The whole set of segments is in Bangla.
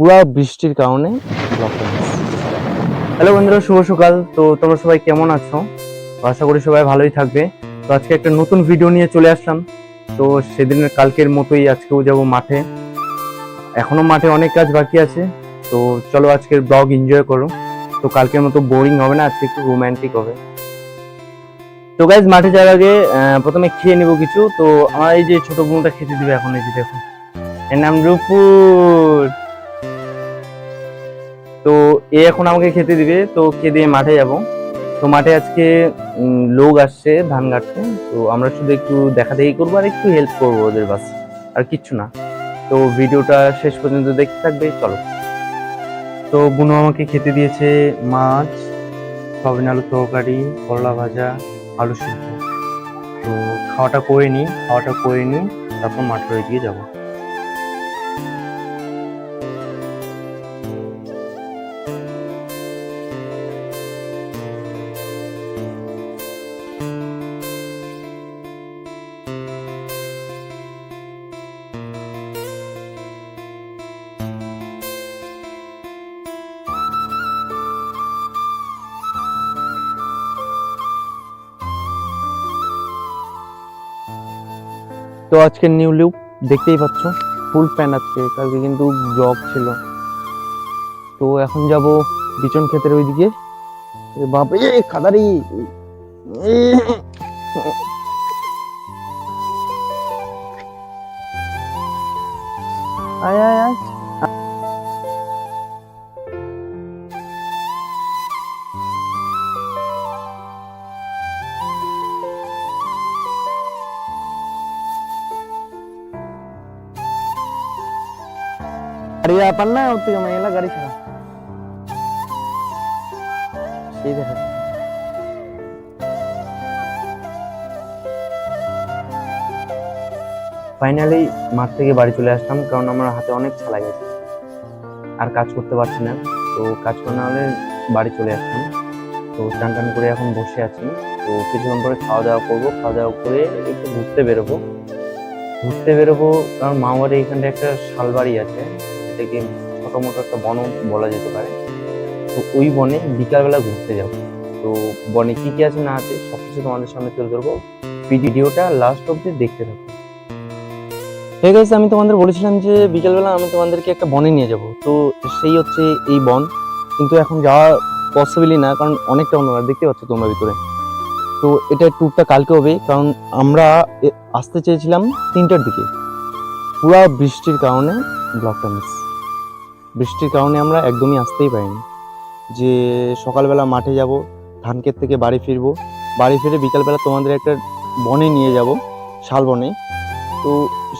পুরা বৃষ্টির কারণে ব্লগটা মিস। হ্যালো বন্ধুরা, শুভ সকাল। তো তোমরা সবাই কেমন আছো? আশা করি সবাই ভালোই থাকবে। তো আজকে একটা নতুন ভিডিও নিয়ে চলে আসলাম। তো সেদিনের কালকের মতোই আজকেও যাব মাঠে। এখনো মাঠে অনেক কাজ বাকি আছে। তো চলো আজকের ব্লগ এনজয় করো। তো কালকের মতো বোরিং হবে না, আজকে একটু রোমান্টিক হবে। তো গাইজ, মাঠে যাওয়ার আগে প্রথমে খেয়ে নেবো কিছু। তো আমার এই যে ছোট বোনটা খেতে দিবে এখন, এই যে দেখো, এর নাম রূপুর। তো এ এখন আমাকে খেতে দিবে, তো খেয়ে দিয়ে মাঠে যাব। তো মাঠে আজকে লোক আসছে ধান কাটতে। তো আমরা শুধু একটু দেখা দেখি করবো আর একটু হেল্প করবো ওদের, বাস আর কিচ্ছু না। তো ভিডিওটা শেষ পর্যন্ত দেখতে থাকবে, চলো। তো বুনু আমাকে খেতে দিয়েছে মাছ, সয়াবিন আলুর তরকারি, করলা ভাজা, আলু সিদ্ধ। তো খাওয়াটা করে নিই, তারপর মাঠের দিকে যাবো। তো আজকে নিউ লুক দেখতেই পাচ্ছ, ফুল প্যান্ট আজকে, কালকে কিন্তু ব্লগ ছিল। তো এখন যাব বিচন ক্ষেতের ওইদিকে। বাপরে খাদারি, আয় আয় আয়। গাড়ি ব্যাপার না, ওর থেকে মেলা গাড়ি ছাড়া সেই দেখা। ফাইনালি মাঠ থেকে বাড়ি চলে আসলাম, কারণ আমার হাতে অনেক ছালা গেছে, আর কাজ করতে পারছি না। তো কাজ করে না হলে বাড়ি চলে আসলাম। তো চান টান করে এখন বসে আছি। তো কিছুক্ষণ পরে খাওয়া দাওয়া করবো, খাওয়া দাওয়া করে একটু ঘুরতে বেরোবো। কারণ মামাবাড়ি এখানটা একটা শালবাড়ি আছে, এটাকে ছোট মোটো একটা বন বলা যেতে পারে। তো ওই বনে বিকালবেলা ঘুরতে যাবো। তো বনে কি কি আছে না আছে সবকিছু তোমাদের সামনে তুলে ধরবো। ভিডিওটা লাস্ট অব্দি দেখতে থাকো। ঠিক আছে, আমি তোমাদের বলেছিলাম যে বিকেলবেলা আমি তোমাদেরকে একটা বনে নিয়ে যাব। তো সেই হচ্ছে এই বন, কিন্তু এখন যাওয়া পসিবলই না, কারণ অনেকটা অন্ধকার, দেখতে পাচ্ছ তোমরা ভিতরে। তো এটা ট্যুরটা কালকে হবে, কারণ আমরা আসতে চেয়েছিলাম 3টার দিকে। পুরা বৃষ্টির কারণে ব্লগটা মিস। বৃষ্টির কারণে আমরা একদমই আসতেই পারিনি। যে সকালবেলা মাঠে যাব, ধান ক্ষেত থেকে বাড়ি ফিরবো, বাড়ি ফিরে বিকালবেলা তোমাদের একটা বনে নিয়ে যাব, শালবনে। তো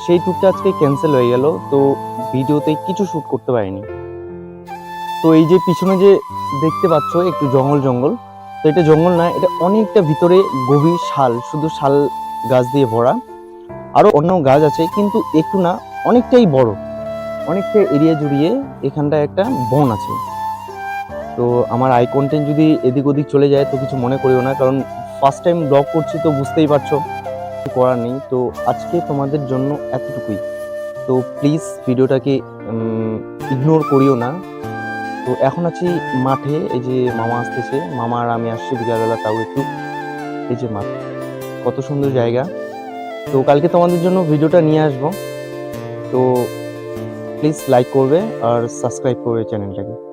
সেই ট্যুরটা আজকে ক্যান্সেল হয়ে গেল। তো ভিডিওতে কিছু শ্যুট করতে পারিনি। তো এই যে পিছনে যে দেখতে পাচ্ছ একটু জঙ্গল জঙ্গল, তো এটা জঙ্গল না, এটা অনেকটা ভিতরে গভীর শাল, শুধু শাল গাছ দিয়ে ভরা। আরো অন্য গাছ আছে, কিন্তু একটু না, অনেকটাই বড়, অনেকটা এরিয়া জুড়িয়ে এখানটা একটা বন আছে। তো আমার আই কন্টেন্ট যদি এদিক ওদিক চলে যায় তো কিছু মনে করিও না, কারণ ফার্স্ট টাইম ব্লগ করছি, তো বুঝতেই পারছো, কিছু করার নেই। তো আজকে তোমাদের জন্য এতটুকুই। তো প্লিজ ভিডিওটাকে ইগনোর করিও না। তো এখন আছি মাঠে, এই যে মামা আসতেছে, মামা আর আমি আসছি বিকালবেলা, তাও একটু। এই যে মাঠ, কত সুন্দর জায়গা। তো কালকে তোমাদের জন্য ভিডিওটা নিয়ে আসবো। তো প্লিজ লাইক করবে আর সাবস্ক্রাইব করবে চ্যানেলটাকে।